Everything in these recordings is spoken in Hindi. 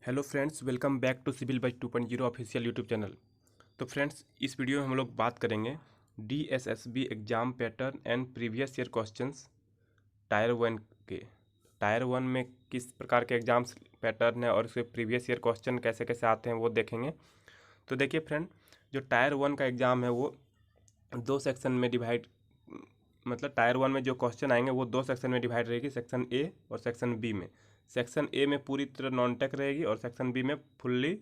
Hello friends, welcome back to civil by 2.0 official YouTube channel. तो फ्रेंड्स, इस वीडियो में हम लोग बात करेंगे DSSB exam pattern and previous year questions tier one के। टायर वन में किस प्रकार के एग्ज़ाम्स पैटर्न है और उसके प्रीवियस ईयर क्वेश्चन कैसे कैसे आते हैं वो देखेंगे। तो देखिए फ्रेंड, जो टायर वन का एग्ज़ाम है वो दो सेक्शन में डिवाइड, मतलब टायर वन में जो क्वेश्चन आएंगे वो दो सेक्शन में डिवाइड रहेगी, सेक्शन ए और सेक्शन बी में। सेक्शन ए में पूरी तरह नॉन टेक रहेगी और सेक्शन बी में फुल्ली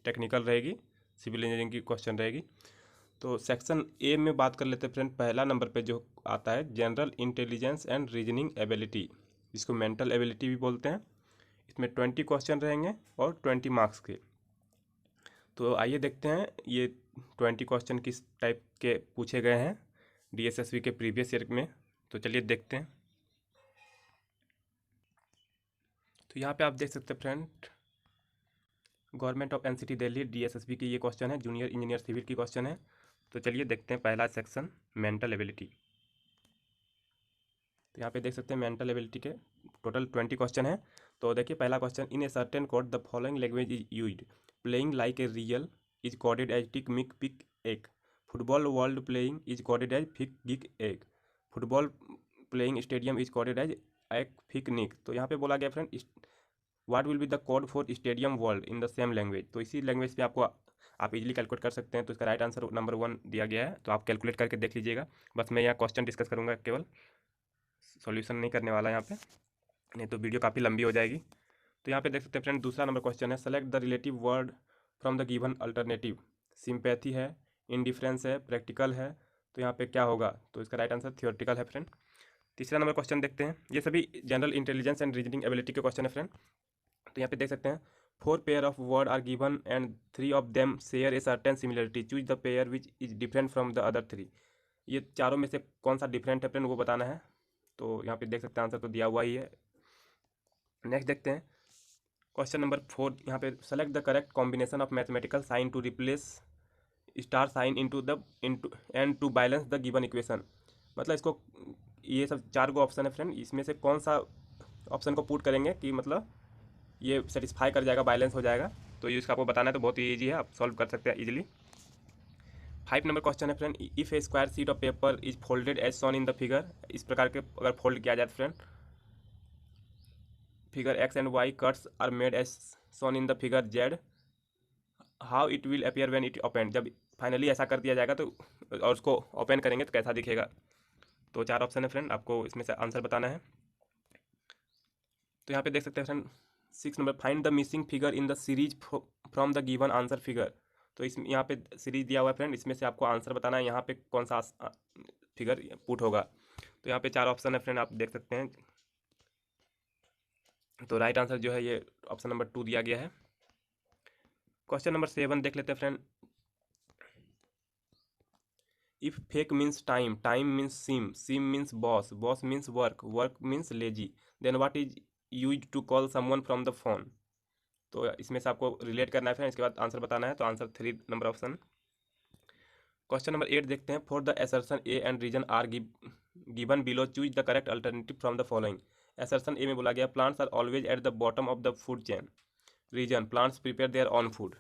टेक्निकल रहेगी, सिविल इंजीनियरिंग की क्वेश्चन रहेगी। तो सेक्शन ए में बात कर लेते हैं फ्रेंड। पहला नंबर पे जो आता है general intelligence and reasoning ability, जिसको मेंटल एबिलिटी भी बोलते हैं। इसमें 20 क्वेश्चन रहेंगे और 20 मार्क्स के। तो आइए देखते हैं ये 20 क्वेश्चन किस टाइप के पूछे गए हैं डीएसएसबी के प्रीवियस ईयर में। तो चलिए देखते हैं। तो यहाँ पे आप देख सकते हैं friend, government of NCT Delhi DSSB की ये क्वेश्चन है, जूनियर इंजीनियर सिविल की क्वेश्चन है। तो चलिए देखते हैं पहला सेक्शन मेंटल एबिलिटी। तो यहाँ पे देख सकते हैं मेंटल एबिलिटी के टोटल 20 क्वेश्चन है। तो देखिए पहला question, in a certain code the following language is used, playing like a real is coded as tick mick pick एक, football world playing is coded as fick gick एक, football playing stadium is coded as एक फिक निक। तो यहाँ पे बोला गया friend, what will be the code for stadium world in the same language. तो इसी लैंग्वेज पे आपको आप इजीली कैलकुलेट कर सकते हैं। तो इसका राइट आंसर नंबर 1 दिया गया है, तो आप कैलकुलेट करके देख लीजिएगा। बस मैं यहाँ क्वेश्चन डिस्कस करूँगा, केवल सॉल्यूशन नहीं करने वाला यहाँ पे, नहीं तो वीडियो काफ़ी लंबी हो जाएगी। तो यहाँ पे देख सकते हैं फ्रेंड, दूसरा नंबर क्वेश्चन है, select the relative word from the given alternative. Sympathy है, इंडिफरेंस है, प्रैक्टिकल है। तो यहाँ पे क्या होगा? तो इसका राइट आंसर थियोरटिकल है फ्रेंड। तीसरा नंबर क्वेश्चन देखते हैं, ये सभी general intelligence and reasoning ability के क्वेश्चन है फ्रेंड। तो यहाँ पे देख सकते हैं, 4 pair of word are given and 3 of them share a certain similarity, choose the pair which is different from the other 3। ये चारों में से कौन सा डिफरेंट है फ्रेंड, वो बताना है। तो यहाँ पे देख सकते हैं आंसर तो दिया हुआ ही है। नेक्स्ट देखते हैं क्वेश्चन नंबर 4, यहाँ पे select the correct combination of mathematical sign to replace star sign into and to balance the given equation. मतलब इसको, ये सब 4 गो ऑप्शन है फ्रेंड, इसमें से कौन सा ऑप्शन को पुट करेंगे कि मतलब ये सेटिस्फाई कर जाएगा, बैलेंस हो जाएगा। तो ये इसका आपको बताना है, तो बहुत ही ईजी है, आप सॉल्व कर सकते हैं इजीली। 5 नंबर क्वेश्चन है friend, if a square sheet of paper is folded as shown in the figure. इस प्रकार के अगर फोल्ड किया जाए friend, figure X and Y cuts are made as shown in the figure Z, how it will appear when it open. जब फाइनली ऐसा कर दिया जाएगा तो, और उसको ओपन करेंगे तो कैसा दिखेगा। तो 4 ऑप्शन है फ्रेंड, आपको इसमें से आंसर बताना है। तो यहाँ पे देख सकते हैं friend 6 number, find the missing figure in the series from the given answer figure. तो इस यहाँ पे सीरीज दिया हुआ है फ्रेंड, इसमें से आपको आंसर बताना है यहाँ पे कौन सा फिगर पुट होगा। तो यहाँ पे 4 ऑप्शन है फ्रेंड, आप देख सकते हैं। तो राइट आंसर जो है ये ऑप्शन नंबर 2 दिया गया है। क्वेश्चन नंबर 7 देख लेते हैं friend, if fake means time, time means sim, sim means boss, boss means work, work means lazy, then what is use to call someone from the phone. तो इसमें से आपको रिलेट करना है फ्रेंड, इसके बाद आंसर बताना है। तो answer 3 number option. Question number 8 देखते हैं, for the assertion A and reason are given below, choose the correct alternative from the following. Assertion A में बोला गया, plants are always at the bottom of the food chain. Reason, plants prepare their own food.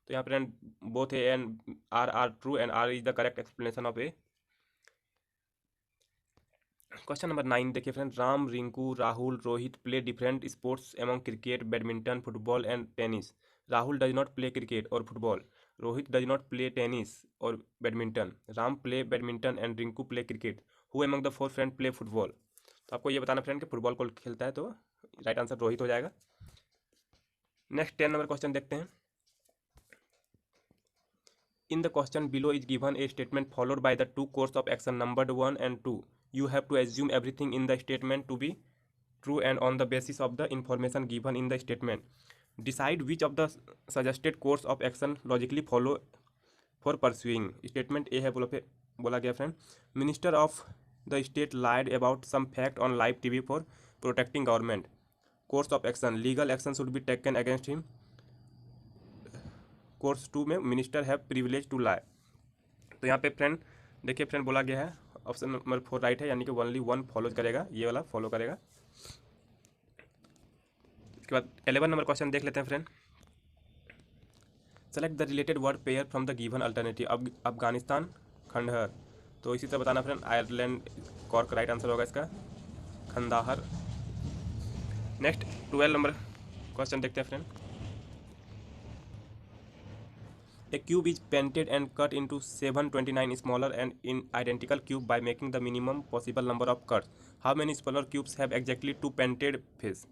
तो यहाँ पर both A and R true and R is the correct explanation of A. Question number 9 देखिए friend, Ram, Rinku, Rahul, Rohit play different sports among cricket, badminton, football and tennis. Rahul does not play cricket or football, Rohit does not play tennis or badminton, Ram play badminton and Rinku play cricket, who among the 4 friend play football. तो आपको ये बताना फ्रेंड कि फुटबॉल को खेलता है, तो राइट आंसर रोहित हो जाएगा। नेक्स्ट 10 नंबर क्वेश्चन देखते हैं, in the question below is given a statement followed by the 2 course of action numbered 1 and 2. You have to assume everything in the statement to be true and on the basis of the information given in the statement, decide which of the suggested course of action logically follow for pursuing. Statement A है बोला गया friend, minister of the state lied about some fact on live TV for protecting government. Course of action, legal action should be taken against him. Course 2 में minister have privilege to lie. तो यहाँ पे फ्रेंड देखिए फ्रेंड, बोला गया है ऑप्शन नंबर 4 राइट है, यानी कि ओनली 1 फॉलो करेगा, ये वाला फॉलो करेगा। उसके बाद 11 नंबर क्वेश्चन देख लेते हैं friend. Select the related word pair from the given alternative. Afghanistan, खंडहर। तो इसी तरह बताना friend. Ireland, cork right answer होगा इसका, खंदाहर। नेक्स्ट 12 नंबर क्वेश्चन देखते हैं friend. A cube is painted and cut into 729 smaller and identical cubes by making the minimum possible number of cuts. How many smaller cubes have exactly two painted faces?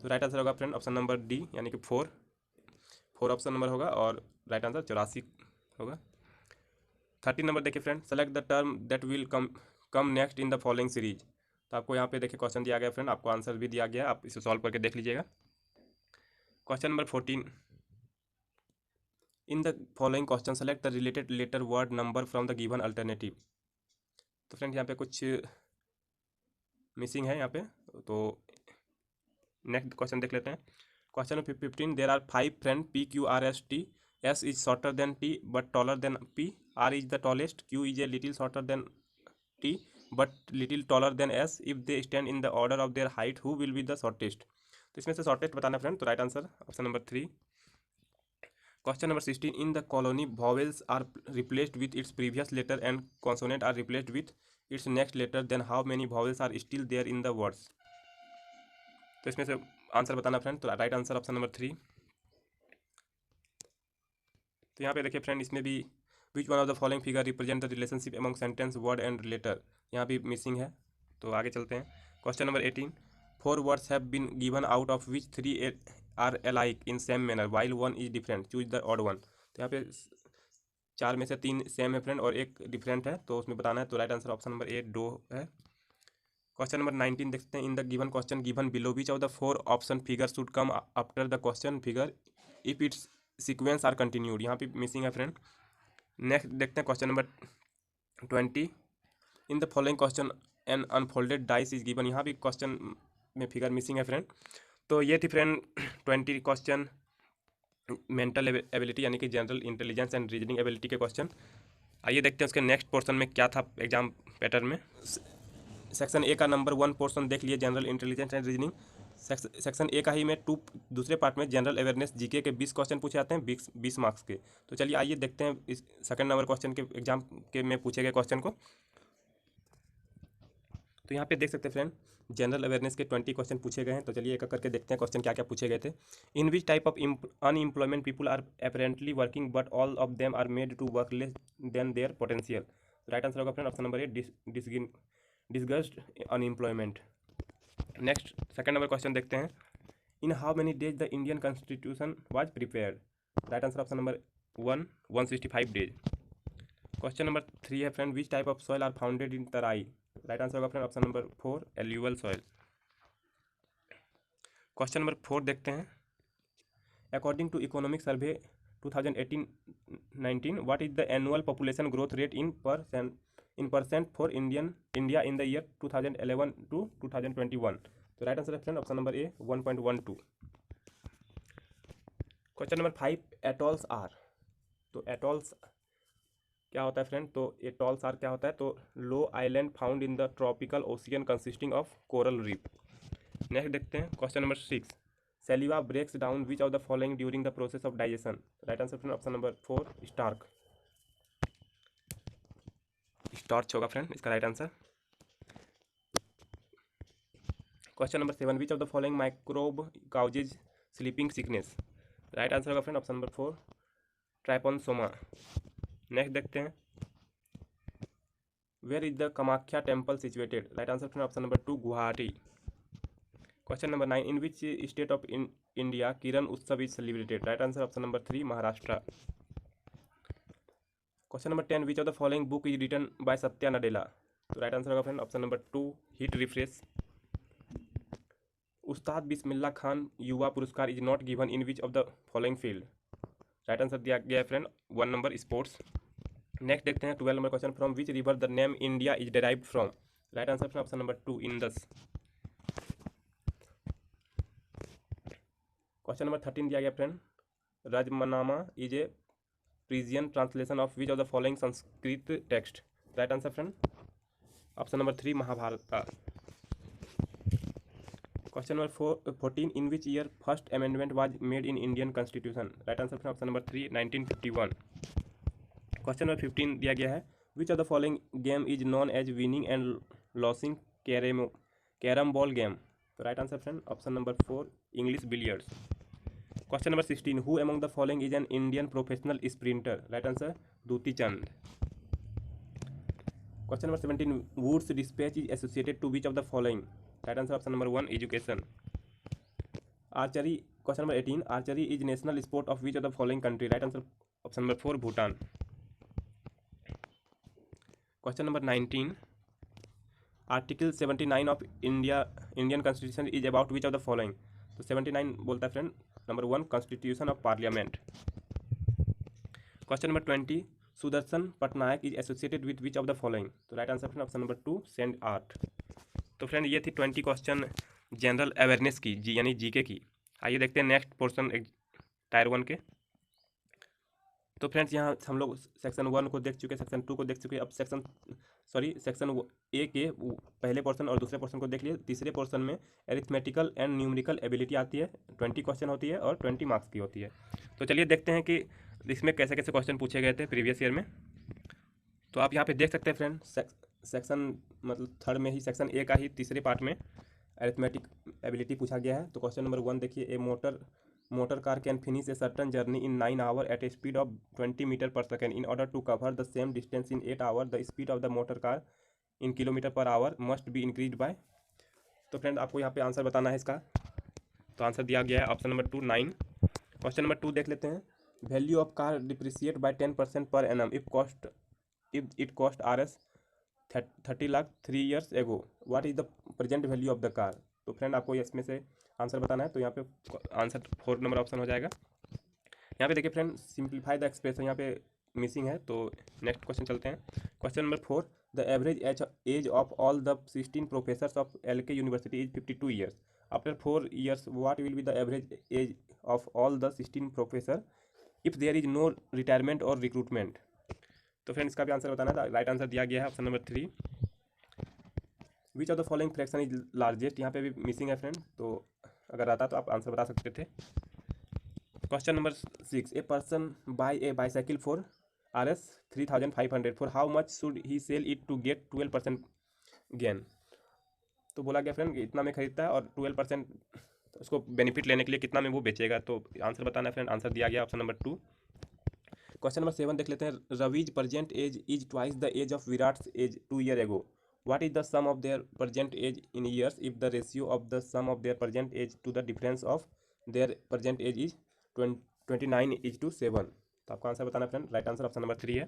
तो राइट आंसर होगा फ्रेंड ऑप्शन नंबर डी, यानी कि 4 ऑप्शन नंबर होगा, और राइट आंसर 84 होगा। 13 नंबर देखिए friend. Select the term that will come next in the following series. तो आपको यहाँ पे देखिए क्वेश्चन दिया गया फ्रेंड, आपको आंसर भी दिया गया, आप इसे सॉल्व करके देख लीजिएगा। Question number 14। In the following question select the related letter word number from the given alternative. तो फ्रेंड यहाँ पे कुछ मिसिंग है यहाँ पे, तो नेक्स्ट क्वेश्चन देख लेते हैं। Question number 15। There are 5 friend P Q R S T। S is shorter than T but taller than P। R is the tallest. Q is a little shorter than T but little taller than S। If they stand in the order of their height who will be the shortest. तो इसमें से शॉर्टेस्ट बताना फ्रेंड, तो right answer option number 3। Question number 16। In the colony vowels are replaced with its previous letter and consonant are replaced with its next letter, then how many vowels are still there in the words. तो इसमें से आंसर बताना फ्रेंड, तो राइट आंसर ऑप्शन नंबर 3। तो यहाँ पे देखिए फ्रेंड, इसमें भी which one of the following figure represent the relationship among sentence word and letter, यहाँ भी मिसिंग है। तो आगे चलते हैं। Question number 18। 4 words have been given out of which 3 are alike in same manner while 1 is different, choose the odd one. तो यहाँ पे 4 में से 3 सेम है फ्रेंड और 1 डिफरेंट है, तो उसमें बताना है। तो राइट आंसर ऑप्शन नंबर 8 2 है। क्वेश्चन नंबर 19 देखते हैं। In the given question given below which of the 4 option figure should come after the question figure if its sequence are continued, यहाँ पे मिसिंग है फ्रेंड। नेक्स्ट देखते हैं question number 20। In the following question an unfolded dice is given, यहाँ भी क्वेश्चन में फिगर मिसिंग है फ्रेंड। तो ये थी फ्रेंड 20 क्वेश्चन मेंटल एबिलिटी यानी कि general intelligence and reasoning ability के क्वेश्चन। आइए देखते हैं उसके नेक्स्ट पोर्शन में क्या था एग्जाम पैटर्न में। सेक्शन ए का नंबर 1 पोर्शन देख लिए, general intelligence and reasoning. Section A का ही में दूसरे पार्ट में जनरल अवेयरनेस जीके के 20 क्वेश्चन पूछे जाते हैं, 20 मार्क्स के। तो चलिए आइए देखते हैं इस सेकंड नंबर क्वेश्चन के एग्जाम के में पूछे गए क्वेश्चन को। तो यहाँ पे देख सकते हैं फ्रेंड, जनरल अवेयरनेस के 20 क्वेश्चन पूछे गए हैं। तो चलिए एक करके देखते हैं क्वेश्चन क्या क्या पूछे गए थे। In which type of unemployment people are apparently working but all of them are made to work less than their potential. Right answer होगा friend option number 8 disguised unemployment. Next second number question देखते हैं। In how many days the Indian constitution was prepared. Right answer option number 1 165 days. Question number 3 है friend, which type of soil are founded in Terai. Right answer होगा friend option number 4 alluvial soil. Question number 4 देखते हैं। According to economic survey 2018-19 what is the annual population growth rate in percent for India in the year 2011 to 2021। तो राइट आंसर है friend option number A 1.12। Question number 5 atolls are. तो एटॉल्स क्या होता है फ्रेंड, तो एटॉल्स आर क्या होता है, तो low island found in the tropical ocean consisting of coral reef. Next देखते हैं question number 6 saliva breaks down which of the following during the process of digestion. Right answer friend option number 4 starch होगा फ्रेंड इसका right answer. Question number 7 which of the following microbe causes sleeping sickness. Right answer होगा friend option number 4 trypanosoma. Next देखते हैं। Where is the Kamakhya temple situated. Right answer friend option number 2 Guwahati. Question number 9 in which state of India Kiran Utsav is celebrated. Right answer option number 3 Maharashtra. Question number 10 which of the following book is written by Satya Nadella. तो राइट आंसर होगा friend option number 2 hit refresh. Ustad Bismillah Khan Yuva Puraskar is not given in which of the following field. Right answer दिया गया है फ्रेंड 1 नंबर स्पोर्ट्स। नेक्स्ट देखते हैं 12 number question from which river the name India is derived from. Right answer friend option number 2 Indus. Question number 13 दिया गया friend Razmnama is a Persian translation of which of the following Sanskrit text. Right answer friend option number 3 Mahabharata का। Question number 14, in which year first amendment was made in Indian constitution? Right answer option number 3, 1951। Question number 15 दिया गया है, which of the following game is known as winning and losing carom ball game? तो right answer friend option number 4, English billiards. Question number 16, who among the following is an Indian professional sprinter? Right answer Dutee Chand. Question number 17, Wood's despatch is associated to which of the following? Right answer option number 1, education. Archery, question number 18, archery is national sport of which of the following country? Right answer option number 4, Bhutan. Question number 19, article 79 of Indian constitution is about which of the following? तो 79 बोलता है friend number 1, constitution of parliament. Question number 20, Sudarsan Pattnaik is associated with which of the following? तो right answer friend option number 2, sand art. तो फ्रेंड ये थी 20 क्वेश्चन जनरल अवेयरनेस की, जी यानी जीके की। आइए देखते हैं नेक्स्ट पोर्शन टायर 1 के। तो फ्रेंड्स यहाँ हम लोग सेक्शन 1 को देख चुके, सेक्शन 2 को देख चुके। अब सेक्शन ए के पहले पोर्शन और दूसरे पोर्शन को देख लिए। तीसरे पोर्शन में एरिथमेटिकल एंड न्यूमेरिकल एबिलिटी आती है, 20 क्वेश्चन होती है और 20 मार्क्स की होती है। तो चलिए देखते हैं कि इसमें कैसे कैसे क्वेश्चन पूछे गए थे प्रीवियस ईयर में। तो आप यहाँ पे देख सकते हैं फ्रेंड, सेक्शन मतलब थर्ड में ही सेक्शन ए का ही तीसरे पार्ट में अरिथमेटिक एबिलिटी पूछा गया है। तो क्वेश्चन नंबर 1 देखिए, a motor car can finish a certain journey in 9 hour at a speed of 20 meter per second. In order to cover the same distance in 8 hour the speed of the motor car in kilometer per hour must be increase by. तो फ्रेंड आपको यहाँ पे आंसर बताना है इसका। तो आंसर दिया गया है ऑप्शन नंबर 2, 9। क्वेश्चन नंबर 2 देख लेते हैं, value of car depreciate by 10% per annum if it cost Rs 30 lakh 3 years ago, what is the present value of the car? तो फ्रेंड आपको इसमें से आंसर बताना है। तो यहाँ पे आंसर 4 नंबर ऑप्शन हो जाएगा। यहाँ पे देखिए फ्रेंड, सिंप्लीफाई द एक्सप्रेशन यहाँ पे मिसिंग है। तो नेक्स्ट क्वेश्चन चलते हैं। Question number 4, the average age of all the 16 professors of LK university is 52 years। After 4 years what will be the average age of all the 16 professor if there is no retirement और रिक्रूटमेंट? तो फ्रेंड इसका भी आंसर बताना था। राइट आंसर दिया गया है option number 3, which of the following fraction is largest. यहाँ पे भी मिसिंग है फ्रेंड, तो अगर आता तो आप आंसर बता सकते थे। Question number 6, a person buy a bicycle for Rs 3500, for how much should he sell it to get 12% gain? तो बोला गया फ्रेंड इतना में खरीदता है और 12% उसको बेनिफिट लेने के लिए कितना में वो बेचेगा। तो आंसर बताना है फ्रेंड, आंसर दिया गया ऑप्शन नंबर 2। क्वेश्चन नंबर 7 देख लेते हैं, Ravi's present age is twice the age of Virat's age 2 years ago, what is the sum of their present age in years if the ratio of the sum of their present age to the difference of their present age is 29:7? तो आपका आंसर बताना friend, right answer option number 3 है।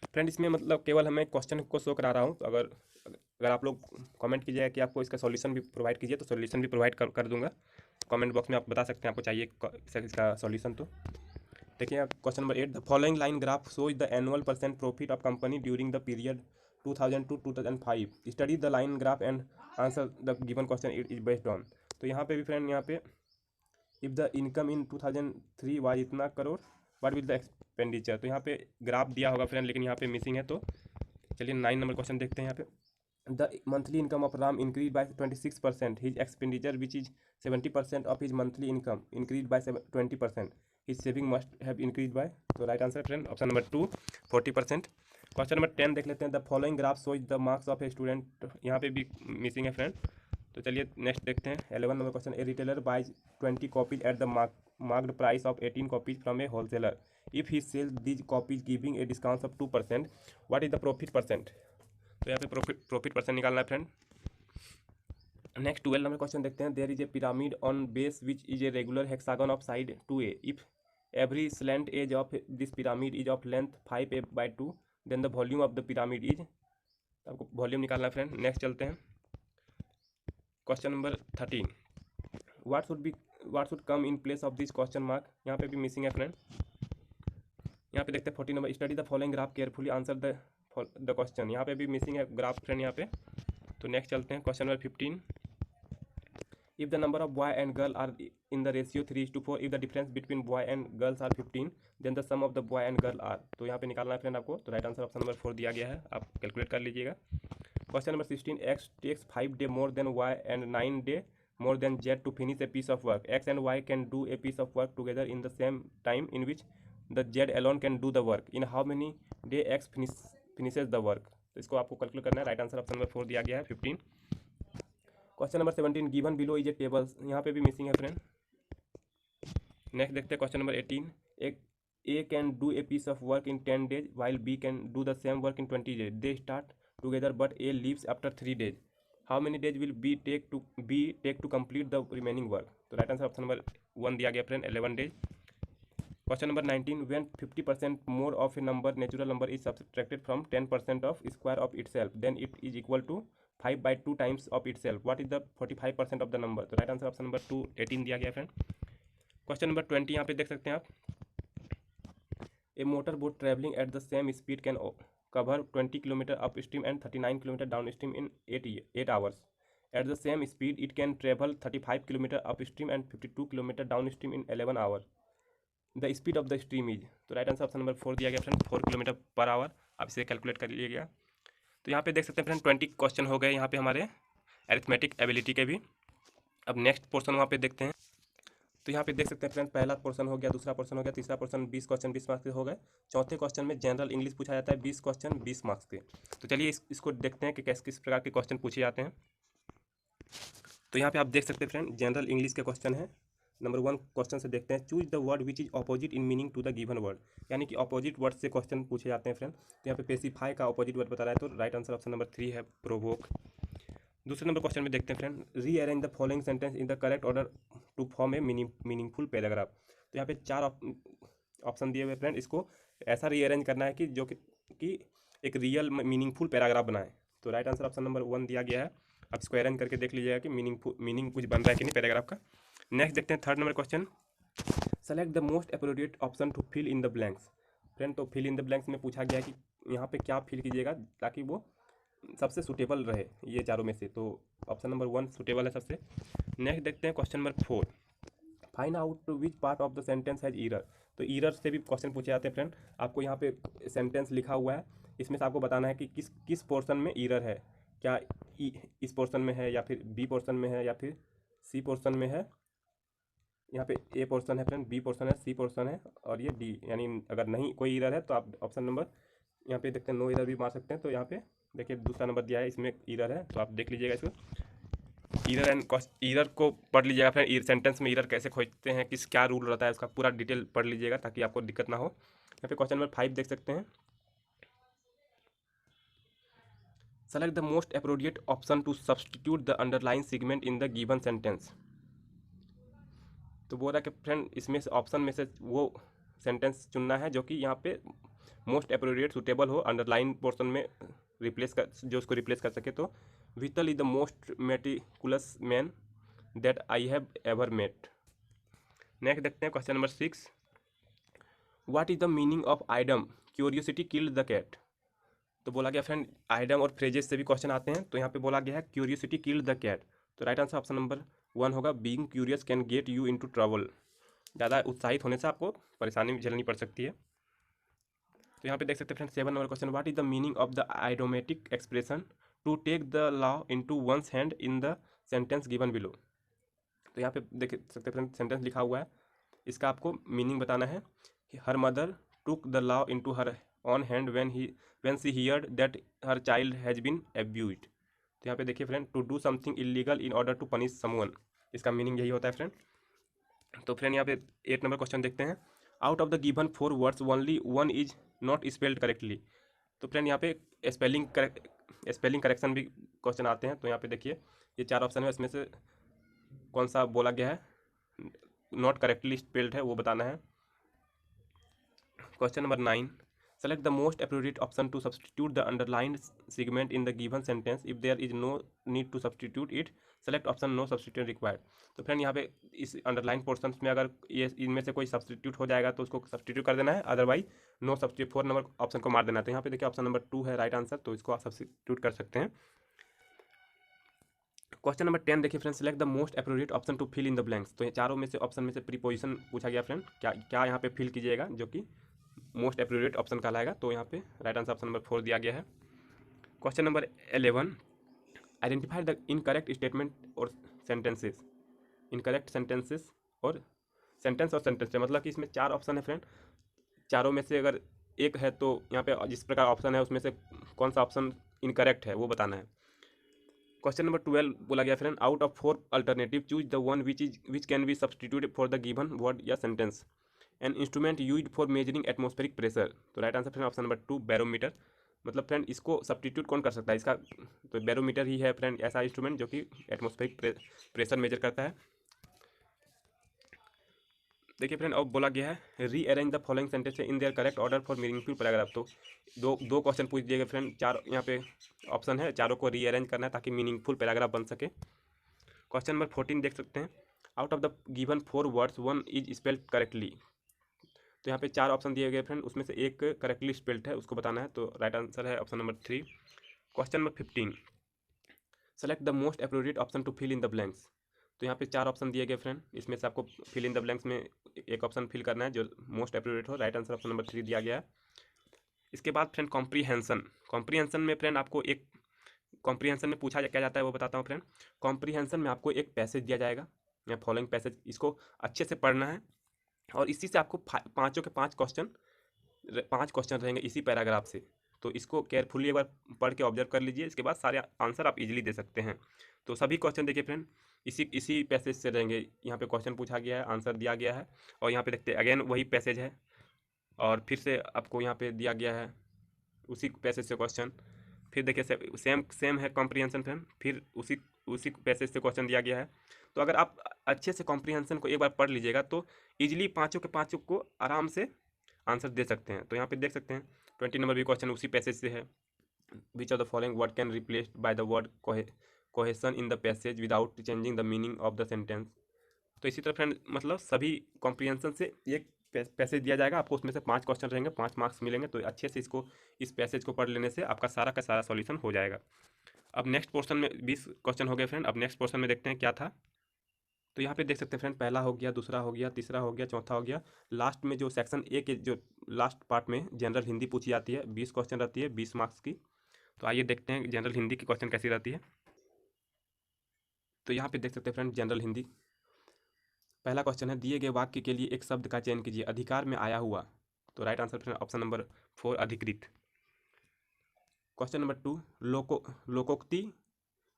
फ्रेंड इसमें मतलब केवल हमें क्वेश्चन को शो करा रहा हूँ। तो अगर आप लोग कमेंट कीजिएगा कि आपको इसका सॉल्यूशन भी प्रोवाइड कीजिए, तो सॉल्यूशन भी प्रोवाइड कर दूंगा। कमेंट बॉक्स में आप बता सकते हैं आपको चाहिए इसका सॉल्यूशन। तो देखिए question number 8, the following line graph shows the annual % profit of company during the period 2000 to 2005। Study the line graph and answer the given question it is based on. तो यहाँ पे भी फ्रेंड, यहाँ पे if the income in 2003 was इतना crore, what will the expenditure? तो यहाँ पे ग्राफ दिया होगा फ्रेंड, लेकिन यहाँ पे मिसिंग है। तो चलिए 9 नंबर क्वेश्चन देखते हैं। यहाँ पे the monthly income of Ram increase by 26%, his expenditure which is 70% of his monthly income increase by 20%, his saving must have increase by. तो right answer friend option number 2, 40%। Question number 10 देख लेते हैं, the following graph shows the marks of a student. यहाँ पे भी मिसिंग है फ्रेंड। तो चलिए नेक्स्ट देखते हैं 11 number question, a retailer buys 20 copies at the marked price of 18 copies from a wholesaler, if he sell these copies giving a discount of 2%, what is the profit %? तो यहाँ पे प्रॉफिट % निकालना है फ्रेंड। नेक्स्ट 12 नंबर क्वेश्चन देखते हैं, there is a pyramid on base which is a regular hexagon of side 2a, if every slant edge of this pyramid is of length 5a/2, then the volume of the pyramid is. आपको वॉल्यूम निकालना है फ्रेंड। नेक्स्ट चलते हैं question number 13, what should come in place of this question mark? यहाँ पे भी मिसिंग है फ्रेंड। यहाँ पे देखते हैं 14 number, study the following graph carefully answer the question. यहाँ पे भी मिसिंग है ग्राफ फ्रेंड यहाँ पे। तो नेक्स्ट चलते हैं question number 15, if the number of boy and girl are in the ratio 3:4, if the difference between boy and girls are 15, then the sum of the boy and girl are. तो यहाँ पे निकालना है फ्रेंड आपको। तो राइट आंसर ऑप्शन नंबर 4 दिया गया है, आप कैलकुलेट कर लीजिएगा। Question number 16, X takes 5 day more than Y and 9 day more than Z to finish a piece of work. X and Y can do a piece of work together in the same time in which the Z alone can do the work. In how many day X finishes the work? तो इसको आपको कैलकुलेट करना है। राइट आंसर ऑप्शन नंबर 4 दिया गया है 15। Question number 17, given below is a table, यहाँ पे भी मिसिंग है फ्रेंड। नेक्स्ट देखते हैं क्वेश्चन नंबर 18, एक A can do a piece of work in 10 days while B can do the same work in 20 days. They start together but A leaves after 3 days. How many days will B take to complete the remaining work? तो राइट आंसर ऑप्शन नंबर 1 दिया गया friend 11 days. Question number 19, when 50% more of a number natural number is subtracted from 10% of square of itself then it is equal to 5 by 2 times of itself. What is the 45% of the number? तो राइट आंसर ऑप्शन नंबर 2 18 दिया गया फ्रेंड। क्वेश्चन नंबर 20 यहाँ पे देख सकते हैं आप, A motorboat traveling at the same speed can cover 20 km upstream and 39 km downstream in 8 hours. At the same speed, it can travel 35 km upstream and 52 km downstream in 11 hours. The speed of the stream is, तो राइट आंसर ऑप्शन नंबर 4 दिया गया फ्रेंड 4 किलोमीटर पर आवर। आप इसे कैलकुलेट कर लिया गया। तो यहाँ पे देख सकते हैं फ्रेंड 20 क्वेश्चन हो गए यहाँ पे हमारे अरिथमेटिक एबिलिटी के भी। अब नेक्स्ट पोर्शन वहाँ पे देखते हैं। तो यहाँ पे देख सकते हैं फ्रेंड पहला पोर्शन हो गया, दूसरा पोर्शन हो गया, तीसरा पोर्शन 20 क्वेश्चन 20 मार्क्स के हो गए। चौथे क्वेश्चन में जनरल इंग्लिश पूछा जाता है 20 क्वेश्चन 20 मार्क्स के। तो चलिए इसको देखते हैं कि किस प्रकार के क्वेश्चन पूछे जाते हैं। तो यहाँ पे आप देख सकते हैं फ्रेंड जनरल इंग्लिश के क्वेश्चन है। नंबर 1 क्वेश्चन से देखते हैं, choose the word which is opposite in meaning to the given word, यानी कि ऑपोजिट वर्ड से क्वेश्चन पूछे जाते हैं फ्रेंड। तो यहाँ पे पेसिफाई का ऑपोजिट वर्ड बता रहा है, तो राइट आंसर ऑप्शन नंबर 3 है प्रोवोक। दूसरे नंबर क्वेश्चन में देखते हैं friend, rearrange the following sentence in the correct order to form a meaningful paragraph. तो यहाँ पे 4 ऑप्शन दिए हुए फ्रेंड, इसको ऐसा रीअरेंज करना है कि जो कि एक रियल मीनिंगफुल पैराग्राफ बनाए। तो राइट आंसर ऑप्शन नंबर 1 दिया गया है। आप इसको अरेंज करके देख लीजिएगा कि मीनिंग कुछ बन रहा है कि नहीं पैराग्राफ का। नेक्स्ट देखते हैं third number question, select the most appropriate option to fill in the blanks. Friend तो फिल इन द ब्लैंक्स में पूछा गया कि यहाँ पे क्या फिल कीजिएगा ताकि वो सबसे सूटेबल रहे ये चारों में से। तो ऑप्शन नंबर 1 सूटेबल है सबसे। नेक्स्ट देखते हैं question number 4, find out which part of the sentence has error. तो ईरर से भी क्वेश्चन पूछे जाते हैं फ्रेंड। आपको यहाँ पे सेंटेंस लिखा हुआ है, इसमें से आपको बताना है कि किस पोर्शन में ईरर है, क्या इस पोर्शन में है या फिर बी पोर्शन में है या फिर सी पोर्शन में है। यहाँ पे ए पोर्शन है फ्रेंड, बी पोर्शन है, सी पोर्शन है और ये डी, यानी अगर नहीं कोई ईरर है तो आप ऑप्शन नंबर यहाँ पे देखते हैं नो ईरर भी मार सकते हैं। तो यहाँ पे देखिए दूसरा नंबर दिया है, इसमें ईरर है, तो आप देख लीजिएगा इसको। ईरर को पढ़ लीजिएगा फ्रेंड, सेंटेंस में ईरर कैसे खोजते हैं, क्या रूल रहता है उसका पूरा डिटेल पढ़ लीजिएगा ताकि आपको दिक्कत ना हो। यहाँ पे क्वेश्चन नंबर 5 देख सकते हैं, select the most appropriate option to substitute the underline segment in the given sentence. तो बोल रहा है कि फ्रेंड इसमें से ऑप्शन में से वो सेंटेंस चुनना है जो कि यहाँ पे मोस्ट अप्रोप्रिएट सूटेबल हो अंडरलाइन पोर्शन में जो उसको रिप्लेस कर सके। तो Vittal is the most meticulous man that I have ever met. Next देखते हैं question number 6, what is the meaning of idiom curiosity killed the cat. तो बोला गया फ्रेंड आइडम और फ्रेजेस से भी क्वेश्चन आते हैं। तो यहाँ पे बोला गया है क्यूरियोसिटी किल्ड द कैट। तो राइट आंसर ऑप्शन नंबर 1 होगा, being curious can get you into trouble. ज़्यादा उत्साहित होने से आपको परेशानी झेलनी पड़ सकती है। तो यहाँ पे देख सकते हैं friend 7 number question, what is the meaning of the idiomatic expression to take the law into one's hand in the sentence given below. तो यहाँ पे देख सकते हैं फ्रेंड सेंटेंस लिखा हुआ है, इसका आपको मीनिंग बताना है। Her mother took the law into her own hand when she heard that her child has been abused. तो यहाँ पे देखिए friend, to do something illegal in order to punish someone, इसका मीनिंग यही होता है फ्रेंड। तो फ्रेंड यहाँ पे 8 नंबर क्वेश्चन देखते हैं, out of the given 4 words only one is not spelled correctly. तो फ्रेंड यहाँ पे स्पेलिंग करेक्शन भी क्वेश्चन आते हैं। तो यहाँ पे देखिए ये 4 ऑप्शन है, इसमें से कौन सा बोला गया है नॉट करेक्टली स्पेल्ड है वो बताना है। Question number 9, select the most appropriate option to substitute the underlined segment in the given sentence if there is no need to substitute it, select option no substitute required. तो फ्रेंड यहाँ पे इस अंडरलाइन पोर्शन में अगर ये इनमें से कोई सब्सटीट्यूट हो जाएगा तो उसको सब्सटीट्यूट कर देना है, otherwise no substitute 4 number option को मार देना है। तो यहाँ पे देखिए ऑप्शन नंबर 2 है राइट आंसर, तो इसको आप सब्सटीट्यूट कर सकते हैं। क्वेश्चन नंबर 10 देखिए friend, select the most appropriate option to fill in the blanks. तो ये चारों में से ऑप्शन में से प्रीपोजिशन पूछा गया फ्रेंड, क्या यहाँ पे फिल कीजिएगा जो कि मोस्ट अप्रोप्रिएट ऑप्शन कहलाएगा। तो यहाँ पे राइट आंसर ऑप्शन नंबर 4 दिया गया है। Question number 11, identify the incorrect statement और सेंटेंसेस। इनकरेक्ट सेंटेंसेस और सेंटेंस और सेंटेंस है, मतलब कि इसमें 4 ऑप्शन है फ्रेंड। चारों में से अगर एक है तो यहाँ पे जिस प्रकार ऑप्शन है उसमें से कौन सा ऑप्शन इनकरेक्ट है वो बताना है। क्वेश्चन नंबर 12 बोला गया friend, out of 4 alternative choose the one which can be substituted for the given word या sentence. An instrument used for measuring atmospheric pressure. तो right answer friend option number 2 barometer. मतलब फ्रेंड इसको सब्सटीट्यूट कौन कर सकता है इसका, तो बैरोमीटर ही है फ्रेंड ऐसा इंस्ट्रूमेंट जो कि एटमॉस्फेरिक प्रेशर मेजर करता है। देखिए फ्रेंड अब बोला गया है री arrange the following sentence in their correct order for meaningful paragraph. तो दो क्वेश्चन पूछ दिए गए फ्रेंड, 4 यहाँ पे ऑप्शन है, चारों को री अरेंज करना है ताकि मीनिंगफुल पैराग्राफ बन सके। क्वेश्चन नंबर 14 देख सकते हैं, out of the given 4 words one is spelled correctly. तो यहाँ पे 4 ऑप्शन दिए गए फ्रेंड, उसमें से एक करेक्टली स्पेल्ड है उसको बताना है, तो राइट आंसर है option number 3। Question number 15, select the most appropriate option to fill in the blanks. तो यहाँ पे 4 ऑप्शन दिए गए फ्रेंड, इसमें से आपको फिल इन द ब्लैंक्स में एक ऑप्शन फिल करना है जो मोस्ट अप्रोप्रिएट हो। राइट आंसर ऑप्शन नंबर 3 दिया गया है। इसके बाद फ्रेंड कॉम्प्रीहेंशन। कॉम्प्रीहेंशन में फ्रेंड आपको एक कॉम्प्रीहेंशन में पूछा क्या जाता है वो बताता हूँ फ्रेंड। कॉम्प्रीहेंशन में आपको एक पैसेज दिया जाएगा या फॉलोइंग पैसेज, इसको अच्छे से पढ़ना है और इसी से आपको पाँचों के 5 क्वेश्चन रहेंगे इसी पैराग्राफ से। तो इसको केयरफुली एक बार पढ़ के ऑब्जर्व कर लीजिए, इसके बाद सारे आंसर आप इजीली दे सकते हैं। तो सभी क्वेश्चन देखिए फ्रेंड इसी पैसेज से रहेंगे। यहाँ पे क्वेश्चन पूछा गया है, आंसर दिया गया है और यहाँ पे देखते हैं अगेन वही पैसेज है और फिर से आपको यहाँ पे दिया गया है उसी पैसेज से क्वेश्चन। फिर देखिए सेम है कॉम्प्रीहेंशन फ्रेंड, फिर उसी पैसेज से क्वेश्चन दिया गया है। तो अगर आप अच्छे से कॉम्प्रीहेंशन को एक बार पढ़ लीजिएगा तो ईजिली पाँचों के पाँचों को आराम से आंसर दे सकते हैं। तो यहाँ पे देख सकते हैं 20 नंबर भी क्वेश्चन उसी पैसेज से है, which of the following word can replace by the word cohesion in the passage without changing the meaning of the sentence. तो इसी तरह फ्रेंड मतलब सभी कॉम्प्रीहेंशन से एक पैसेज दिया जाएगा आपको, उसमें से 5 क्वेश्चन रहेंगे, 5 मार्क्स मिलेंगे। तो अच्छे से इस पैसेज को पढ़ लेने से आपका सारा का सारा सॉल्यूशन हो जाएगा। अब नेक्स्ट पोर्शन में 20 क्वेश्चन हो गए फ्रेंड, अब नेक्स्ट पोर्शन में देखते हैं क्या था। तो यहाँ पे देख सकते हैं फ्रेंड पहला हो गया, दूसरा हो गया, तीसरा हो गया, चौथा हो गया। लास्ट में जो सेक्शन ए के जो लास्ट पार्ट में जनरल हिंदी पूछी जाती है, 20 क्वेश्चन रहती है 20 मार्क्स की। तो आइए देखते हैं जनरल हिंदी की क्वेश्चन कैसी रहती है। तो यहाँ पे देख सकते हैं फ्रेंड जनरल हिंदी, पहला क्वेश्चन है दिए गए वाक्य के लिए एक शब्द का चयन कीजिए, अधिकार में आया हुआ। तो right answer friend option number 4 अधिकृत। क्वेश्चन नंबर 2, लोकोक्ति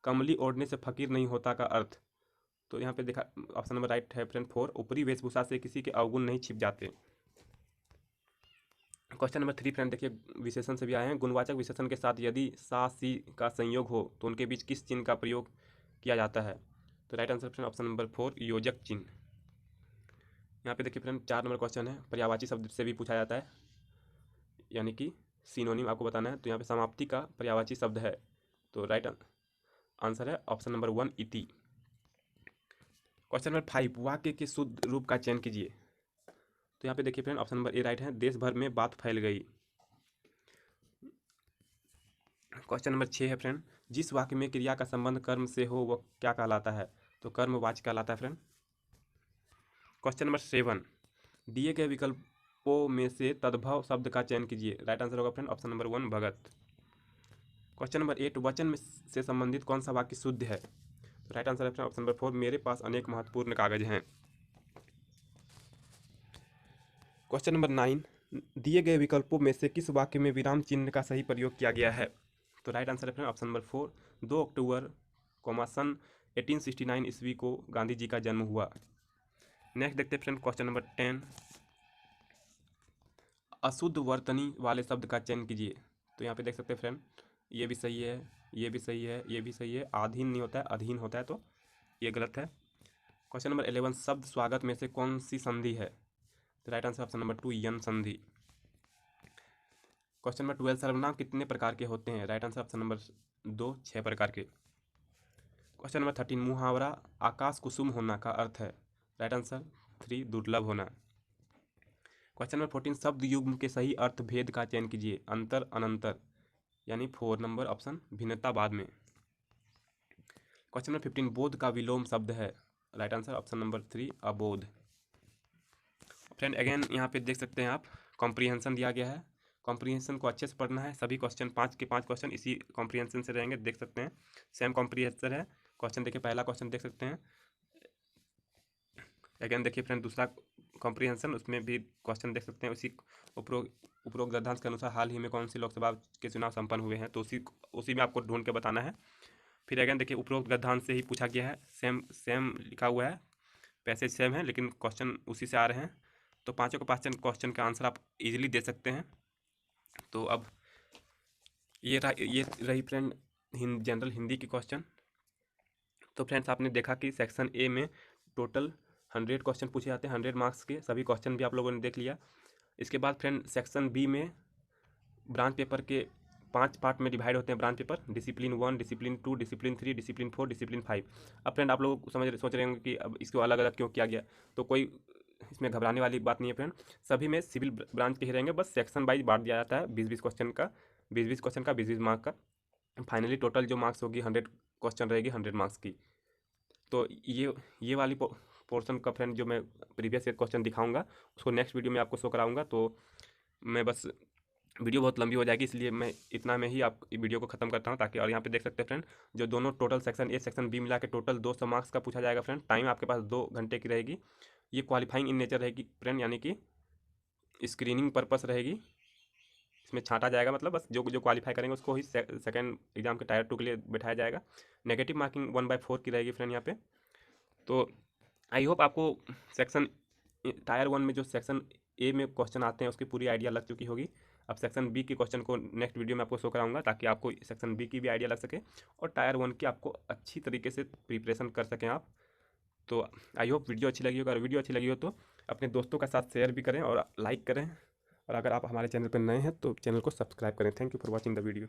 कमली ओढ़ने से फकीर नहीं होता का अर्थ। तो यहाँ पे देखा ऑप्शन नंबर राइट है फ्रेंड 4, ऊपरी वेशभूषा से किसी के अवगुण नहीं छिप जाते। क्वेश्चन नंबर 3 फ्रेंड देखिए विशेषण से भी आए हैं, गुणवाचक विशेषण के साथ यदि सा सी का संयोग हो तो उनके बीच किस चिन्ह का प्रयोग किया जाता है। तो right answer friend option number 4 योजक चिन्ह। यहाँ पे देखिए फ्रेंड 4 नंबर क्वेश्चन है, पर्यायवाची शब्द से भी पूछा जाता है, यानी कि सिनोनिम आपको बताना है। तो यहाँ पे समाप्ति का पर्यायवाची शब्द है, तो राइट आंसर है ऑप्शन नंबर 1 इति। क्वेश्चन नंबर 5, वाक्य के शुद्ध रूप का चयन कीजिए। तो यहाँ पे देखिए फ्रेंड ऑप्शन नंबर ए राइट है, देश भर में बात फैल गई। क्वेश्चन नंबर 6 है फ्रेंड, जिस वाक्य में क्रिया का संबंध कर्म से हो वह क्या कहलाता है। तो कर्मवाच्य कहलाता है फ्रेंड। क्वेश्चन नंबर 7, दिए गए विकल्पों में से तद्भव शब्द का चयन कीजिए। राइट आंसर होगा फ्रेंड ऑप्शन नंबर 1 भगत। क्वेश्चन नंबर 8, वचन में से संबंधित कौन सा वाक्य शुद्ध है। तो राइट आंसर है फ्रेंड ऑप्शन नंबर 4, मेरे पास अनेक महत्वपूर्ण कागज हैं। क्वेश्चन नंबर 9, दिए गए विकल्पों में से किस वाक्य में विराम चिन्ह का सही प्रयोग किया गया है। तो राइट आंसर है फ्रेंड ऑप्शन नंबर 4, 2 अक्टूबर सन 1869 ईस्वी को गांधी जी का जन्म हुआ। नेक्स्ट देखते हैं फ्रेंड क्वेश्चन नंबर 10, अशुद्ध वर्तनी वाले शब्द का चयन कीजिए। तो यहाँ पे देख सकते हैं फ्रेंड ये भी सही है, ये भी सही है, ये भी सही है, आधीन नहीं होता है अधीन होता है, तो ये गलत है। क्वेश्चन नंबर 11, शब्द स्वागत में से कौन सी संधि है। तो राइट आंसर ऑप्शन नंबर 2 यन संधि। क्वेश्चन नंबर 12, सर्वनाम कितने प्रकार के होते हैं। राइट आंसर ऑप्शन नंबर 2 6 प्रकार के। क्वेश्चन नंबर 13, मुहावरा आकाश कुसुम होना का अर्थ है। राइट आंसर 3 दुर्लभ होना। क्वेश्चन नंबर 14, शब्द युग्म के सही अर्थ भेद का चयन कीजिए, अंतर अनंतर, यानी 4 नंबर ऑप्शन भिन्नता बाद में। क्वेश्चन नंबर 15, बोध का विलोम शब्द है। राइट आंसर ऑप्शन नंबर 3 अबोध। फ्रेंड अगेन यहाँ पे देख सकते हैं आप कॉम्प्रीहेंशन दिया गया है, कॉम्प्रिहेंशन को अच्छे से पढ़ना है। सभी क्वेश्चन 5 के 5 क्वेश्चन इसी कॉम्प्रिहेंशन से रहेंगे, देख सकते हैं सेम कॉम्प्रिहेंशन है। क्वेश्चन देखिए, पहला क्वेश्चन देख सकते हैं। अगेन देखिए फ्रेंड, दूसरा कॉम्प्रिहेंशन, उसमें भी क्वेश्चन देख सकते हैं उसी उपरोक्त गद्यांश के अनुसार हाल ही में कौन सी लोकसभा के चुनाव संपन्न हुए हैं, तो उसी में आपको ढूंढ के बताना है। फिर अगेन देखिए, उपरोक्त गद्यांश से ही पूछा गया है, सेम सेम लिखा हुआ है, पैसेज सेम है लेकिन क्वेश्चन उसी से आ रहे हैं। तो पाँचों के 5 क्वेश्चन का आंसर आप इजीली दे सकते हैं। तो अब ये रही फ्रेंड जनरल हिंदी की क्वेश्चन। तो फ्रेंड्स, आपने देखा कि सेक्शन ए में टोटल 100 क्वेश्चन पूछे जाते हैं, 100 मार्क्स के। सभी क्वेश्चन भी आप लोगों ने देख लिया। इसके बाद फ्रेंड सेक्शन बी में ब्रांच पेपर के 5 पार्ट में डिवाइड होते हैं branch paper, discipline 1, discipline 2, discipline 3, discipline 4, discipline 5। अब फ्रेंड, आप लोग सोच रहे होंगे कि अब इसको अलग अलग क्यों किया गया, तो कोई इसमें घबराने वाली बात नहीं है फ्रेंड। सभी में सिविल ब्रांच के ही रहेंगे, बस सेक्शन वाइज बांट दिया जाता है 20-20 क्वेश्चन का, 20-20 क्वेश्चन का, 20-20 मार्क का। फाइनली टोटल जो मार्क्स होगी 100 क्वेश्चन रहेगी 100 मार्क्स की। तो ये वाली पोर्शन का फ्रेंड जो मैं प्रीवियस ईयर क्वेश्चन दिखाऊंगा उसको नेक्स्ट वीडियो में आपको शो कराऊंगा। तो मैं बस, वीडियो बहुत लंबी हो जाएगी इसलिए मैं इतना में ही आप वीडियो को खत्म करता हूं ताकि। और यहाँ पे देख सकते हैं फ्रेंड, जो दोनों total section A section B मिला के टोटल 200 मार्क्स का पूछा जाएगा फ्रेंड। टाइम आपके पास 2 घंटे की रहेगी। ये क्वालिफाइंग इन नेचर रहेगी फ्रेंड, यानी कि स्क्रीनिंग पर्पस रहेगी। इसमें छांटा जाएगा, मतलब बस जो जो क्वालिफाई करेंगे उसको ही सेकंड एग्जाम के टायर 2 के लिए बैठाया जाएगा। नेगेटिव मार्किंग 1/4 की रहेगी फ्रेंड यहाँ पे। तो आई होप आपको सेक्शन टायर 1 में जो सेक्शन ए में क्वेश्चन आते हैं उसकी पूरी आइडिया लग चुकी होगी। अब सेक्शन बी के क्वेश्चन को नेक्स्ट वीडियो में आपको शो कराऊंगा ताकि आपको सेक्शन बी की भी आइडिया लग सके और टायर 1 की आपको अच्छी तरीके से प्रिपरेशन कर सकें आप। तो आई होप वीडियो अच्छी लगी होगी, अगर वीडियो अच्छी लगी हो तो अपने दोस्तों के साथ शेयर भी करें और लाइक करें। और अगर आप हमारे चैनल पर नए हैं तो चैनल को सब्सक्राइब करें। Thank you for watching the video.